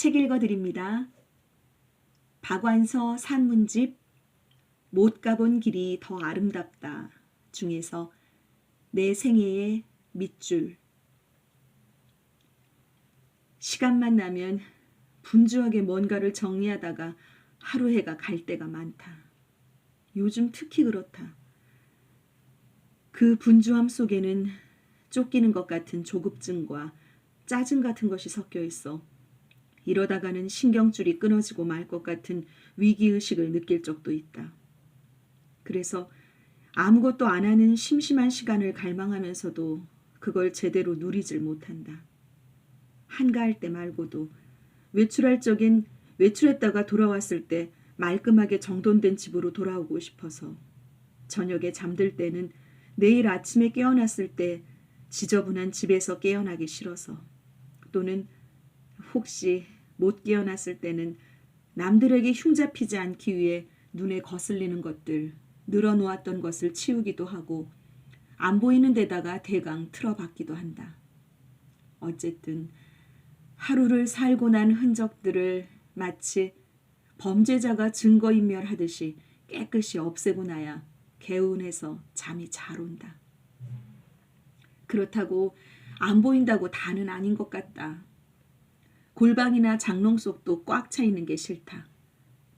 책 읽어드립니다. 박완서 산문집 못 가본 길이 더 아름답다 중에서 내 생애의 밑줄. 시간만 나면 분주하게 뭔가를 정리하다가 하루 해가 갈 때가 많다. 요즘 특히 그렇다. 그 분주함 속에는 쫓기는 것 같은 조급증과 짜증 같은 것이 섞여 있어 이러다가는 신경줄이 끊어지고 말 것 같은 위기의식을 느낄 적도 있다. 그래서 아무것도 안 하는 심심한 시간을 갈망하면서도 그걸 제대로 누리질 못한다. 한가할 때 말고도 외출할 적엔 외출했다가 돌아왔을 때 말끔하게 정돈된 집으로 돌아오고 싶어서, 저녁에 잠들 때는 내일 아침에 깨어났을 때 지저분한 집에서 깨어나기 싫어서, 또는 혹시 못 깨어났을 때는 남들에게 흉잡히지 않기 위해 눈에 거슬리는 것들, 늘어놓았던 것을 치우기도 하고 안 보이는 데다가 대강 틀어박기도 한다. 어쨌든 하루를 살고 난 흔적들을 마치 범죄자가 증거인멸하듯이 깨끗이 없애고 나야 개운해서 잠이 잘 온다. 그렇다고 안 보인다고 다는 아닌 것 같다. 골방이나 장롱 속도 꽉 차 있는 게 싫다.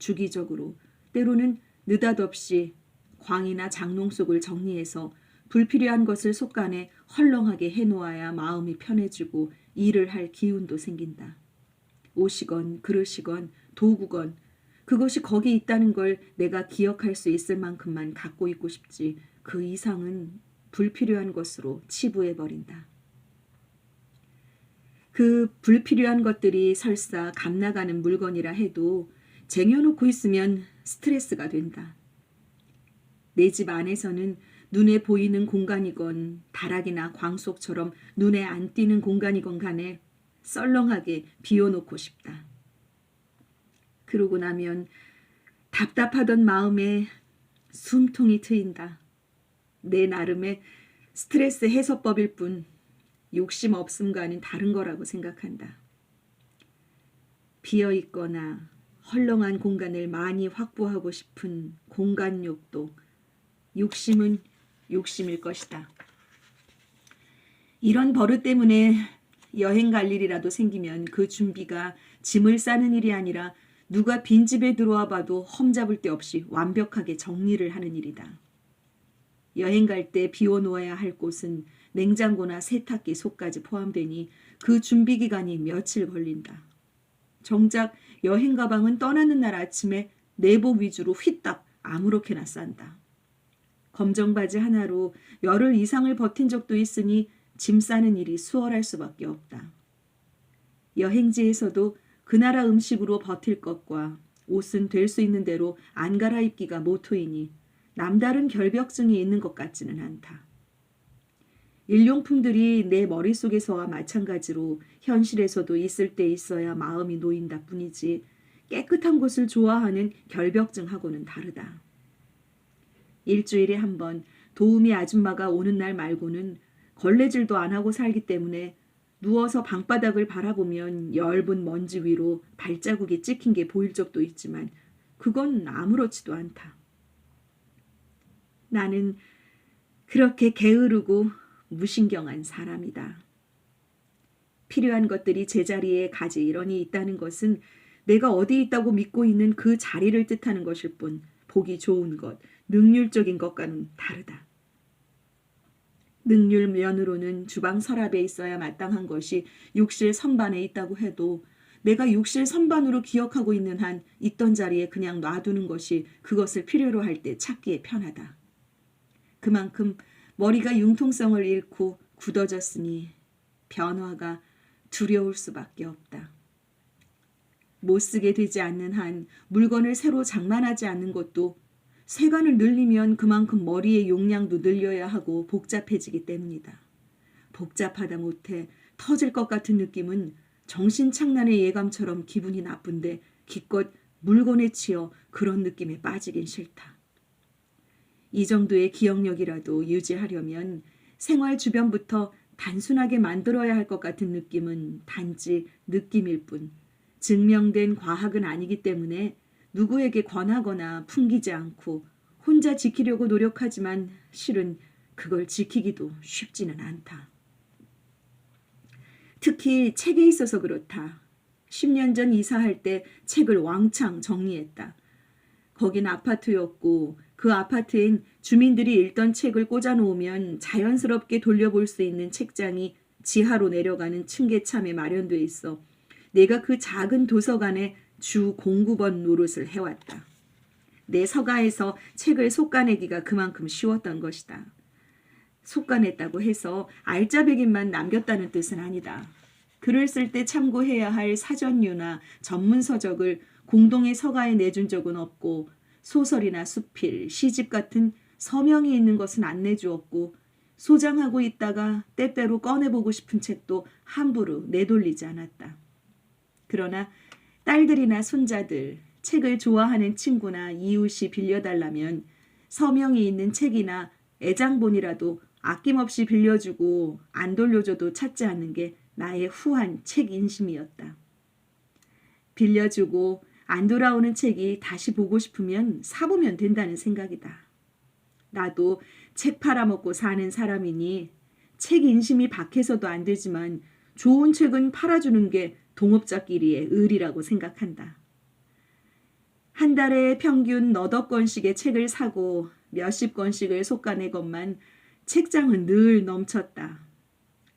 주기적으로, 때로는 느닷없이 광이나 장롱 속을 정리해서 불필요한 것을 속간에 헐렁하게 해놓아야 마음이 편해지고 일을 할 기운도 생긴다. 옷이건 그릇이건 도구건 그것이 거기 있다는 걸 내가 기억할 수 있을 만큼만 갖고 있고 싶지, 그 이상은 불필요한 것으로 치부해버린다. 그 불필요한 것들이 설사 값나가는 물건이라 해도 쟁여놓고 있으면 스트레스가 된다. 내 집 안에서는 눈에 보이는 공간이건 다락이나 광속처럼 눈에 안 띄는 공간이건 간에 썰렁하게 비워놓고 싶다. 그러고 나면 답답하던 마음에 숨통이 트인다. 내 나름의 스트레스 해소법일 뿐 욕심 없음과는 다른 거라고 생각한다. 비어있거나 헐렁한 공간을 많이 확보하고 싶은 공간욕도 욕심은 욕심일 것이다. 이런 버릇 때문에 여행 갈 일이라도 생기면 그 준비가 짐을 싸는 일이 아니라 누가 빈집에 들어와 봐도 험잡을 데 없이 완벽하게 정리를 하는 일이다. 여행 갈 때 비워놓아야 할 곳은 냉장고나 세탁기 속까지 포함되니 그 준비 기간이 며칠 걸린다. 정작 여행 가방은 떠나는 날 아침에 내복 위주로 휘딱 아무렇게나 싼다. 검정 바지 하나로 열흘 이상을 버틴 적도 있으니 짐 싸는 일이 수월할 수밖에 없다. 여행지에서도 그 나라 음식으로 버틸 것과 옷은 될 수 있는 대로 안 갈아입기가 모토이니 남다른 결벽증이 있는 것 같지는 않다. 일용품들이 내 머릿속에서와 마찬가지로 현실에서도 있을 때 있어야 마음이 놓인다 뿐이지 깨끗한 곳을 좋아하는 결벽증하고는 다르다. 일주일에 한 번 도우미 아줌마가 오는 날 말고는 걸레질도 안 하고 살기 때문에 누워서 방바닥을 바라보면 엷은 먼지 위로 발자국이 찍힌 게 보일 적도 있지만 그건 아무렇지도 않다. 나는 그렇게 게으르고 무신경한 사람이다. 필요한 것들이 제자리에 가지런히 있다는 것은 내가 어디 있다고 믿고 있는 그 자리를 뜻하는 것일 뿐 보기 좋은 것, 능률적인 것과는 다르다. 능률 면으로는 주방 서랍에 있어야 마땅한 것이 욕실 선반에 있다고 해도 내가 욕실 선반으로 기억하고 있는 한 있던 자리에 그냥 놔두는 것이 그것을 필요로 할 때 찾기에 편하다. 그만큼 머리가 융통성을 잃고 굳어졌으니 변화가 두려울 수밖에 없다. 못 쓰게 되지 않는 한 물건을 새로 장만하지 않는 것도 세간을 늘리면 그만큼 머리의 용량도 늘려야 하고 복잡해지기 때문이다. 복잡하다 못해 터질 것 같은 느낌은 정신착란의 예감처럼 기분이 나쁜데 기껏 물건에 치여 그런 느낌에 빠지긴 싫다. 이 정도의 기억력이라도 유지하려면 생활 주변부터 단순하게 만들어야 할 것 같은 느낌은 단지 느낌일 뿐 증명된 과학은 아니기 때문에 누구에게 권하거나 풍기지 않고 혼자 지키려고 노력하지만 실은 그걸 지키기도 쉽지는 않다. 특히 책에 있어서 그렇다. 10년 전 이사할 때 책을 왕창 정리했다. 거긴 아파트였고 그 아파트엔 주민들이 읽던 책을 꽂아놓으면 자연스럽게 돌려볼 수 있는 책장이 지하로 내려가는 층계참에 마련돼 있어 내가 그 작은 도서관에 주 공구번 노릇을 해왔다. 내 서가에서 책을 솎아내기가 그만큼 쉬웠던 것이다. 솎아냈다고 해서 알짜배기만 남겼다는 뜻은 아니다. 글을 쓸 때 참고해야 할 사전류나 전문 서적을 공동의 서가에 내준 적은 없고 소설이나 수필, 시집 같은 서명이 있는 것은 안 내주었고 소장하고 있다가 때때로 꺼내보고 싶은 책도 함부로 내돌리지 않았다. 그러나 딸들이나 손자들, 책을 좋아하는 친구나 이웃이 빌려달라면 서명이 있는 책이나 애장본이라도 아낌없이 빌려주고 안 돌려줘도 찾지 않는 게 나의 후한 책 인심이었다. 빌려주고 안 돌아오는 책이 다시 보고 싶으면 사보면 된다는 생각이다. 나도 책 팔아먹고 사는 사람이니 책 인심이 박해서도 안 되지만 좋은 책은 팔아주는 게 동업자끼리의 의리라고 생각한다. 한 달에 평균 너댓 권씩의 책을 사고 몇십 권씩을 솎아내건만 책장은 늘 넘쳤다.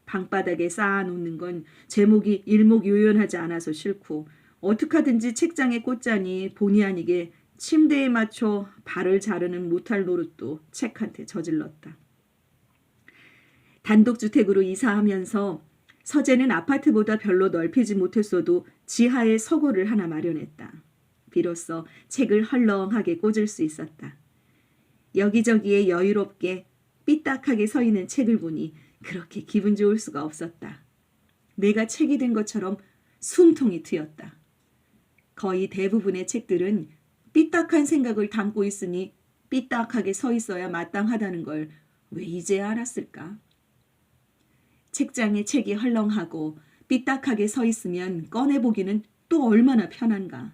방바닥에 쌓아놓는 건 제목이 일목요연하지 않아서 싫고 어떡하든지 책장에 꽂자니 본의 아니게 침대에 맞춰 발을 자르는 못할 노릇도 책한테 저질렀다. 단독주택으로 이사하면서 서재는 아파트보다 별로 넓히지 못했어도 지하에 서고를 하나 마련했다. 비로소 책을 헐렁하게 꽂을 수 있었다. 여기저기에 여유롭게 삐딱하게 서 있는 책을 보니 그렇게 기분 좋을 수가 없었다. 내가 책이 된 것처럼 숨통이 트였다. 거의 대부분의 책들은 삐딱한 생각을 담고 있으니 삐딱하게 서 있어야 마땅하다는 걸 왜 이제야 알았을까? 책장에 책이 헐렁하고 삐딱하게 서 있으면 꺼내보기는 또 얼마나 편한가.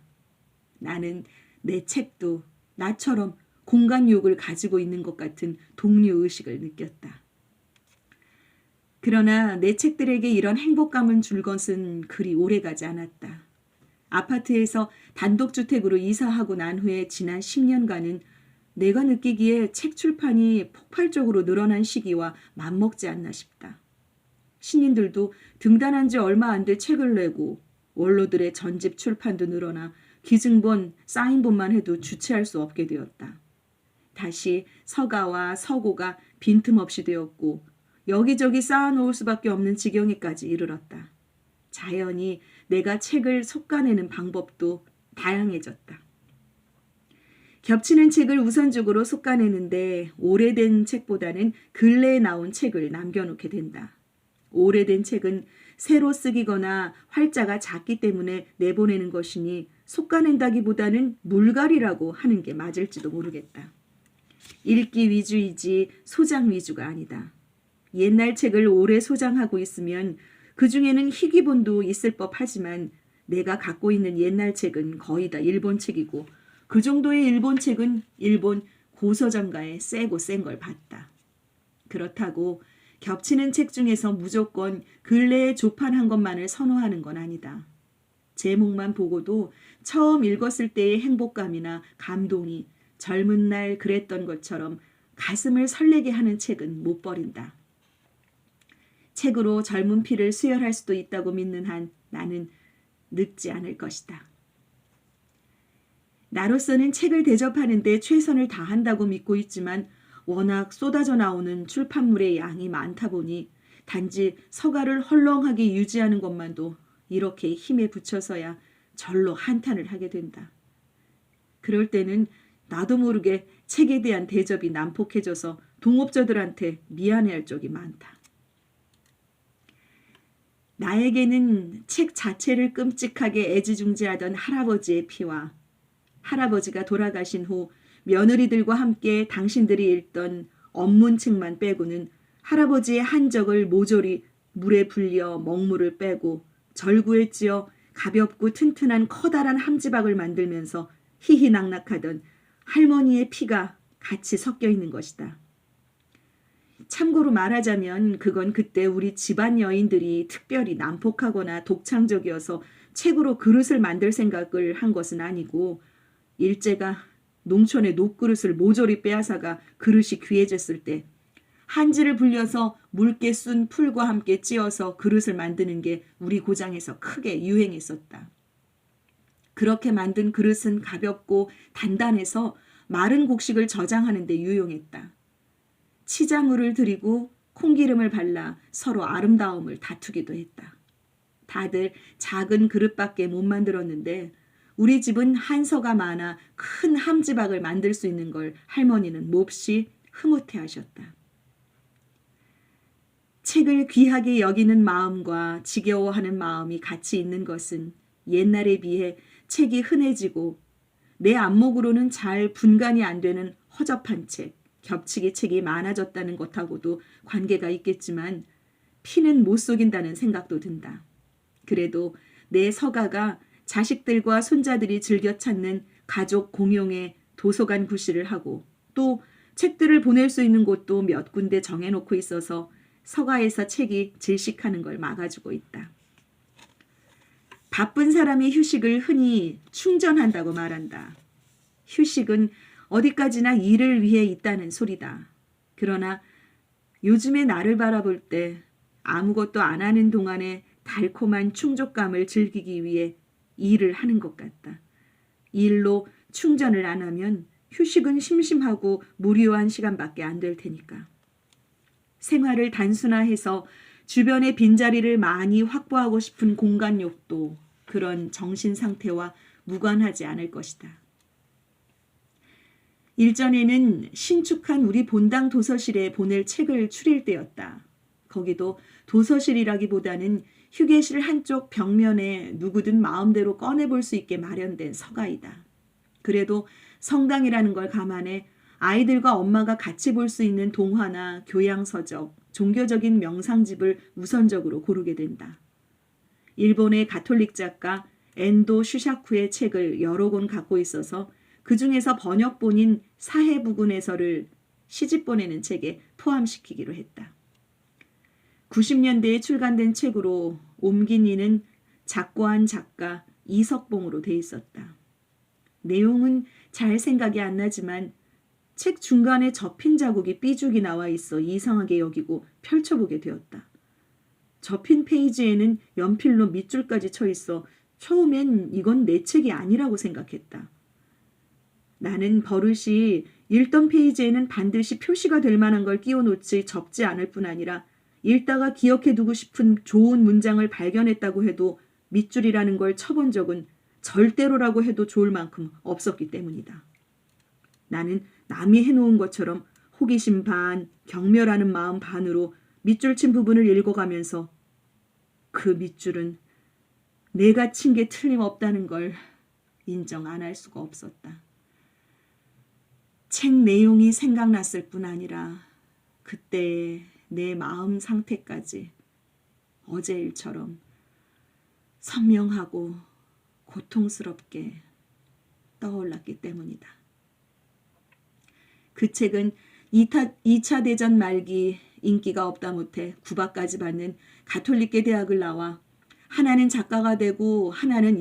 나는 내 책도 나처럼 공간욕을 가지고 있는 것 같은 동료의식을 느꼈다. 그러나 내 책들에게 이런 행복감을 줄 것은 그리 오래가지 않았다. 아파트에서 단독주택으로 이사하고 난 후에 지난 10년간은 내가 느끼기에 책 출판이 폭발적으로 늘어난 시기와 맞먹지 않나 싶다. 신인들도 등단한 지 얼마 안 돼 책을 내고 원로들의 전집 출판도 늘어나 기증본, 사인본만 해도 주체할 수 없게 되었다. 다시 서가와 서고가 빈틈없이 되었고 여기저기 쌓아놓을 수밖에 없는 지경에까지 이르렀다. 자연히 내가 책을 솎아내는 방법도 다양해졌다. 겹치는 책을 우선적으로 솎아내는데 오래된 책보다는 근래에 나온 책을 남겨놓게 된다. 오래된 책은 새로 쓰기거나 활자가 작기 때문에 내보내는 것이니 솎아낸다기보다는 물갈이라고 하는 게 맞을지도 모르겠다. 읽기 위주이지 소장 위주가 아니다. 옛날 책을 오래 소장하고 있으면 그 중에는 희귀본도 있을 법하지만 내가 갖고 있는 옛날 책은 거의 다 일본 책이고 그 정도의 일본 책은 일본 고서점가에 세고 센 걸 봤다. 그렇다고 겹치는 책 중에서 무조건 근래에 조판한 것만을 선호하는 건 아니다. 제목만 보고도 처음 읽었을 때의 행복감이나 감동이 젊은 날 그랬던 것처럼 가슴을 설레게 하는 책은 못 버린다. 책으로 젊은 피를 수혈할 수도 있다고 믿는 한 나는 늙지 않을 것이다. 나로서는 책을 대접하는 데 최선을 다한다고 믿고 있지만 워낙 쏟아져 나오는 출판물의 양이 많다 보니 단지 서가를 헐렁하게 유지하는 것만도 이렇게 힘에 부쳐서야 절로 한탄을 하게 된다. 그럴 때는 나도 모르게 책에 대한 대접이 난폭해져서 동업자들한테 미안해할 적이 많다. 나에게는 책 자체를 끔찍하게 애지중지하던 할아버지의 피와 할아버지가 돌아가신 후 며느리들과 함께 당신들이 읽던 언문책만 빼고는 할아버지의 한적을 모조리 물에 불려 먹물을 빼고 절구에 찧어 가볍고 튼튼한 커다란 함지박을 만들면서 희희낙낙하던 할머니의 피가 같이 섞여 있는 것이다. 참고로 말하자면 그건 그때 우리 집안 여인들이 특별히 난폭하거나 독창적이어서 책으로 그릇을 만들 생각을 한 것은 아니고 일제가 농촌의 녹그릇을 모조리 빼앗아가 그릇이 귀해졌을 때 한지를 불려서 묽게 쓴 풀과 함께 찧어서 그릇을 만드는 게 우리 고장에서 크게 유행했었다. 그렇게 만든 그릇은 가볍고 단단해서 마른 곡식을 저장하는 데 유용했다. 치자물을 들이고 콩기름을 발라 서로 아름다움을 다투기도 했다. 다들 작은 그릇밖에 못 만들었는데 우리 집은 한서가 많아 큰 함지박을 만들 수 있는 걸 할머니는 몹시 흐뭇해하셨다. 책을 귀하게 여기는 마음과 지겨워하는 마음이 같이 있는 것은 옛날에 비해 책이 흔해지고 내 안목으로는 잘 분간이 안 되는 허접한 책, 겹치기 책이 많아졌다는 것하고도 관계가 있겠지만 피는 못 속인다는 생각도 든다. 그래도 내 서가가 자식들과 손자들이 즐겨 찾는 가족 공용의 도서관 구실을 하고 또 책들을 보낼 수 있는 곳도 몇 군데 정해놓고 있어서 서가에서 책이 질식하는 걸 막아주고 있다. 바쁜 사람의 휴식을 흔히 충전한다고 말한다. 휴식은 어디까지나 일을 위해 있다는 소리다. 그러나 요즘에 나를 바라볼 때 아무것도 안 하는 동안에 달콤한 충족감을 즐기기 위해 일을 하는 것 같다. 일로 충전을 안 하면 휴식은 심심하고 무료한 시간밖에 안 될 테니까. 생활을 단순화해서 주변의 빈자리를 많이 확보하고 싶은 공간욕도 그런 정신 상태와 무관하지 않을 것이다. 일전에는 신축한 우리 본당 도서실에 보낼 책을 추릴 때였다. 거기도 도서실이라기보다는 휴게실 한쪽 벽면에 누구든 마음대로 꺼내볼 수 있게 마련된 서가이다. 그래도 성당이라는 걸 감안해 아이들과 엄마가 같이 볼 수 있는 동화나 교양서적, 종교적인 명상집을 우선적으로 고르게 된다. 일본의 가톨릭 작가 엔도 슈샤쿠의 책을 여러 권 갖고 있어서 그 중에서 번역본인 사해부군에서를 시집 보내는 책에 포함시키기로 했다. 90년대에 출간된 책으로 옮긴 이는 작고한 작가 이석봉으로 돼 있었다. 내용은 잘 생각이 안 나지만 책 중간에 접힌 자국이 삐죽이 나와 있어 이상하게 여기고 펼쳐보게 되었다. 접힌 페이지에는 연필로 밑줄까지 쳐 있어 처음엔 이건 내 책이 아니라고 생각했다. 나는 버릇이 읽던 페이지에는 반드시 표시가 될 만한 걸 끼워놓지 접지 않을 뿐 아니라 읽다가 기억해두고 싶은 좋은 문장을 발견했다고 해도 밑줄이라는 걸 쳐본 적은 절대로라고 해도 좋을 만큼 없었기 때문이다. 나는 남이 해놓은 것처럼 호기심 반, 경멸하는 마음 반으로 밑줄 친 부분을 읽어가면서 그 밑줄은 내가 친 게 틀림없다는 걸 인정 안 할 수가 없었다. 책 내용이 생각났을 뿐 아니라 그때의 내 마음 상태까지 어제 일처럼 선명하고 고통스럽게 떠올랐기 때문이다. 그 책은 2차 대전 말기 인기가 없다 못해 구박까지 받는 가톨릭계 대학을 나와 하나는 작가가 되고 하나는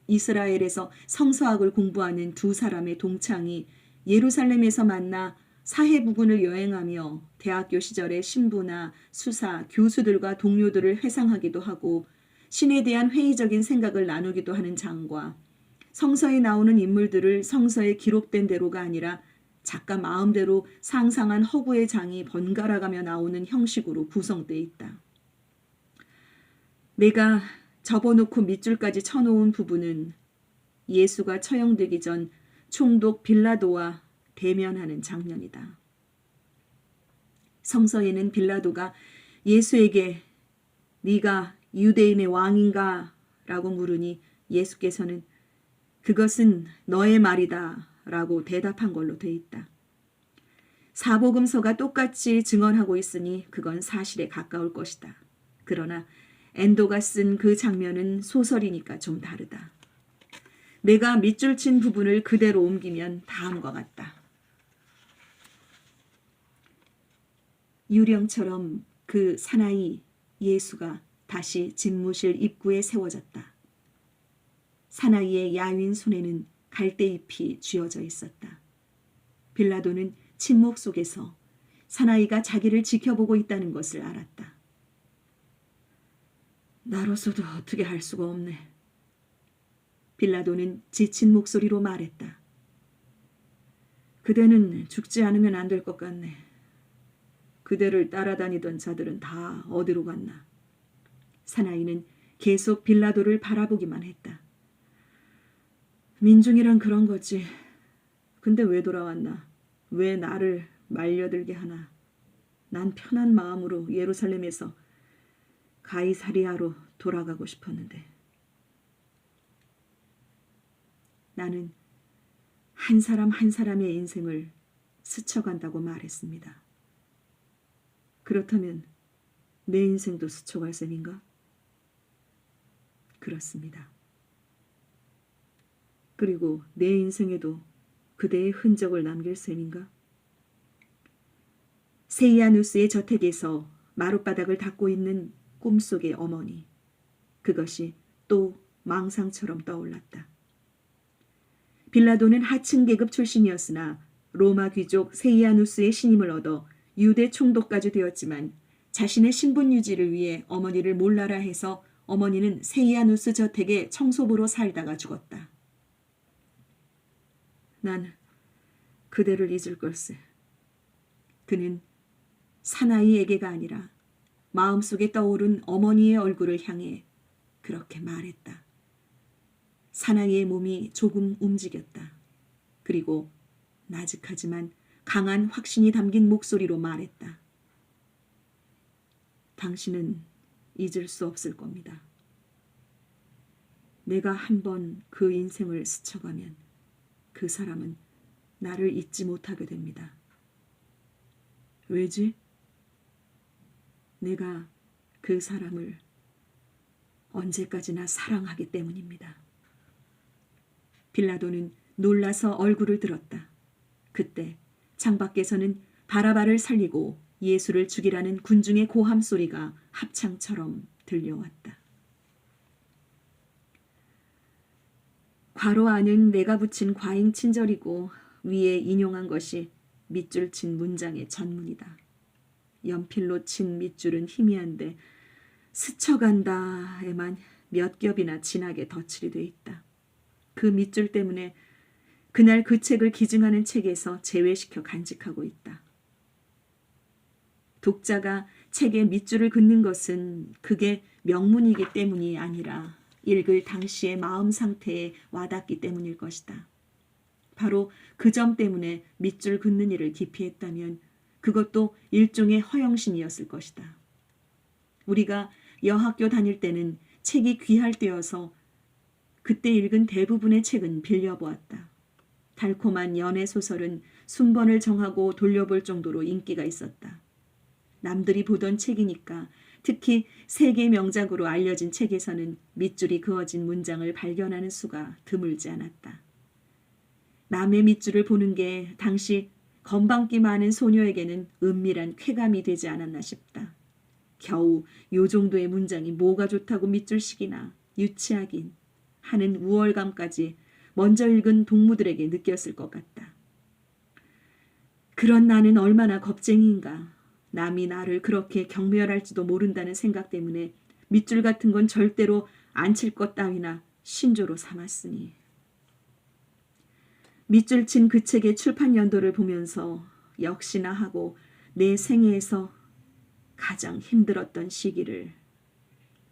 이스라엘에서 성서학을 공부하는 두 사람의 동창이 예루살렘에서 만나 사해부군을 여행하며 대학교 시절의 신부나 수사, 교수들과 동료들을 회상하기도 하고 신에 대한 회의적인 생각을 나누기도 하는 장과 성서에 나오는 인물들을 성서에 기록된 대로가 아니라 작가 마음대로 상상한 허구의 장이 번갈아가며 나오는 형식으로 구성되어 있다. 내가 접어놓고 밑줄까지 쳐놓은 부분은 예수가 처형되기 전 총독 빌라도와 대면하는 장면이다. 성서에는 빌라도가 예수에게 네가 유대인의 왕인가? 라고 물으니 예수께서는 그것은 너의 말이다 라고 대답한 걸로 돼 있다. 사복음서가 똑같이 증언하고 있으니 그건 사실에 가까울 것이다. 그러나 엔도가 쓴 그 장면은 소설이니까 좀 다르다. 내가 밑줄 친 부분을 그대로 옮기면 다음과 같다. 유령처럼 그 사나이 예수가 다시 집무실 입구에 세워졌다. 사나이의 야윈 손에는 갈대잎이 쥐어져 있었다. 빌라도는 침묵 속에서 사나이가 자기를 지켜보고 있다는 것을 알았다. 나로서도 어떻게 할 수가 없네. 빌라도는 지친 목소리로 말했다. 그대는 죽지 않으면 안 될 것 같네. 그대를 따라다니던 자들은 다 어디로 갔나. 사나이는 계속 빌라도를 바라보기만 했다. 민중이란 그런 거지. 근데 왜 돌아왔나? 왜 나를 말려들게 하나? 난 편한 마음으로 예루살렘에서 가이사리아로 돌아가고 싶었는데. 나는 한 사람 한 사람의 인생을 스쳐간다고 말했습니다. 그렇다면 내 인생도 스쳐갈 셈인가? 그렇습니다. 그리고 내 인생에도 그대의 흔적을 남길 셈인가? 세이아누스의 저택에서 마룻바닥을 닦고 있는 꿈속의 어머니. 그것이 또 망상처럼 떠올랐다. 빌라도는 하층 계급 출신이었으나 로마 귀족 세이아누스의 신임을 얻어 유대 총독까지 되었지만 자신의 신분 유지를 위해 어머니를 몰라라 해서 어머니는 세이아누스 저택의 청소부로 살다가 죽었다. 난 그대를 잊을 걸세. 그는 사나이에게가 아니라 마음속에 떠오른 어머니의 얼굴을 향해 그렇게 말했다. 사나이의 몸이 조금 움직였다. 그리고 나직하지만 강한 확신이 담긴 목소리로 말했다. 당신은 잊을 수 없을 겁니다. 내가 한번 그 인생을 스쳐가면 그 사람은 나를 잊지 못하게 됩니다. 왜지? 내가 그 사람을 언제까지나 사랑하기 때문입니다. 빌라도는 놀라서 얼굴을 들었다. 그때 창밖에서는 바라바를 살리고 예수를 죽이라는 군중의 고함 소리가 합창처럼 들려왔다. 괄호 안은 내가 붙인 과잉 친절이고 위에 인용한 것이 밑줄 친 문장의 전문이다. 연필로 친 밑줄은 희미한데 스쳐간다에만 몇 겹이나 진하게 덧칠이 돼 있다. 그 밑줄 때문에 그날 그 책을 기증하는 책에서 제외시켜 간직하고 있다. 독자가 책에 밑줄을 긋는 것은 그게 명문이기 때문이 아니라 읽을 당시의 마음 상태에 와닿기 때문일 것이다. 바로 그 점 때문에 밑줄 긋는 일을 기피했다면 그것도 일종의 허영심이었을 것이다. 우리가 여학교 다닐 때는 책이 귀할 때여서 그때 읽은 대부분의 책은 빌려보았다. 달콤한 연애 소설은 순번을 정하고 돌려볼 정도로 인기가 있었다. 남들이 보던 책이니까 특히 세계 명작으로 알려진 책에서는 밑줄이 그어진 문장을 발견하는 수가 드물지 않았다. 남의 밑줄을 보는 게 당시 건방기 많은 소녀에게는 은밀한 쾌감이 되지 않았나 싶다. 겨우 요 정도의 문장이 뭐가 좋다고 밑줄식이나 유치하긴 하는 우월감까지 먼저 읽은 동무들에게 느꼈을 것 같다. 그런 나는 얼마나 겁쟁이인가. 남이 나를 그렇게 경멸할지도 모른다는 생각 때문에 밑줄 같은 건 절대로 안 칠 것 따위나 신조로 삼았으니. 밑줄 친 그 책의 출판 연도를 보면서 역시나 하고 내 생애에서 가장 힘들었던 시기를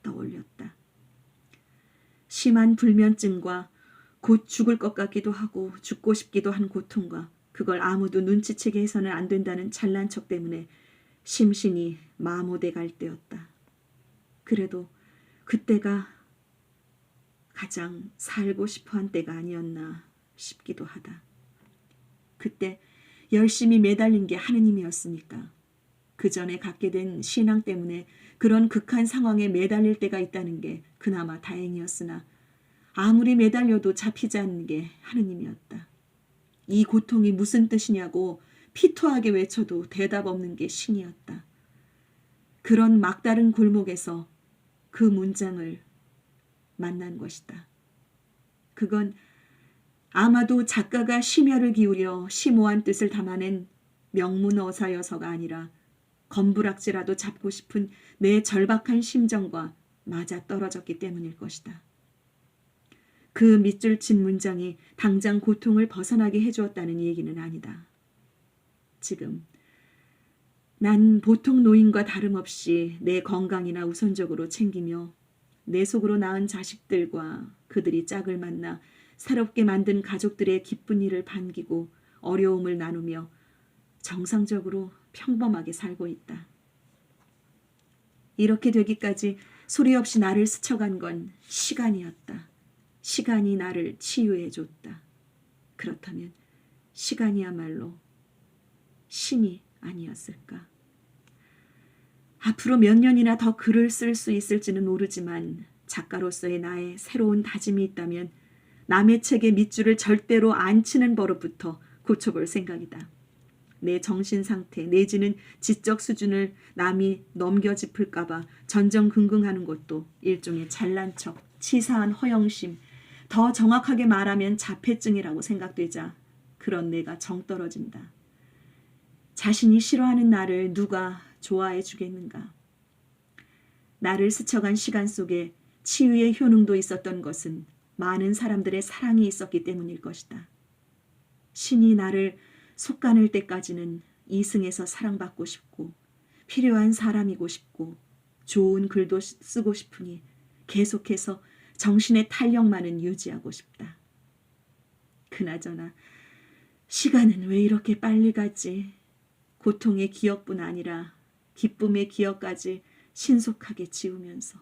떠올렸다. 심한 불면증과 곧 죽을 것 같기도 하고 죽고 싶기도 한 고통과 그걸 아무도 눈치채게 해서는 안 된다는 잘난 척 때문에 심신이 마모돼 갈 때였다. 그래도 그때가 가장 살고 싶어한 때가 아니었나 싶기도 하다. 그때 열심히 매달린 게 하느님이었으니까 그 전에 갖게 된 신앙 때문에 그런 극한 상황에 매달릴 때가 있다는 게 그나마 다행이었으나 아무리 매달려도 잡히지 않는 게 하느님이었다. 이 고통이 무슨 뜻이냐고 피토하게 외쳐도 대답 없는 게 신이었다. 그런 막다른 골목에서 그 문장을 만난 것이다. 그건 아마도 작가가 심혈을 기울여 심오한 뜻을 담아낸 명문어사여서가 아니라 검부락지라도 잡고 싶은 내 절박한 심정과 맞아떨어졌기 때문일 것이다. 그 밑줄 친 문장이 당장 고통을 벗어나게 해주었다는 얘기는 아니다. 지금 난 보통 노인과 다름없이 내 건강이나 우선적으로 챙기며 내 속으로 낳은 자식들과 그들이 짝을 만나 새롭게 만든 가족들의 기쁜 일을 반기고 어려움을 나누며 정상적으로 평범하게 살고 있다. 이렇게 되기까지 소리 없이 나를 스쳐간 건 시간이었다. 시간이 나를 치유해 줬다. 그렇다면 시간이야말로 신이 아니었을까? 앞으로 몇 년이나 더 글을 쓸 수 있을지는 모르지만 작가로서의 나의 새로운 다짐이 있다면 남의 책의 밑줄을 절대로 안 치는 버릇부터 고쳐볼 생각이다. 내 정신 상태 내지는 지적 수준을 남이 넘겨짚을까봐 전전긍긍하는 것도 일종의 잘난 척, 치사한 허영심, 더 정확하게 말하면 자폐증이라고 생각되자 그런 내가 정 떨어진다. 자신이 싫어하는 나를 누가 좋아해 주겠는가? 나를 스쳐간 시간 속에 치유의 효능도 있었던 것은 많은 사람들의 사랑이 있었기 때문일 것이다. 신이 나를 속가눌 때까지는 이승에서 사랑받고 싶고 필요한 사람이고 싶고 좋은 글도 쓰고 싶으니 계속해서 정신의 탄력만은 유지하고 싶다. 그나저나 시간은 왜 이렇게 빨리 가지? 고통의 기억뿐 아니라 기쁨의 기억까지 신속하게 지우면서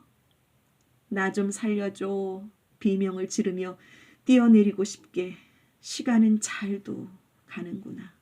나 좀 살려줘 비명을 지르며 뛰어내리고 싶게 시간은 잘도 가는구나.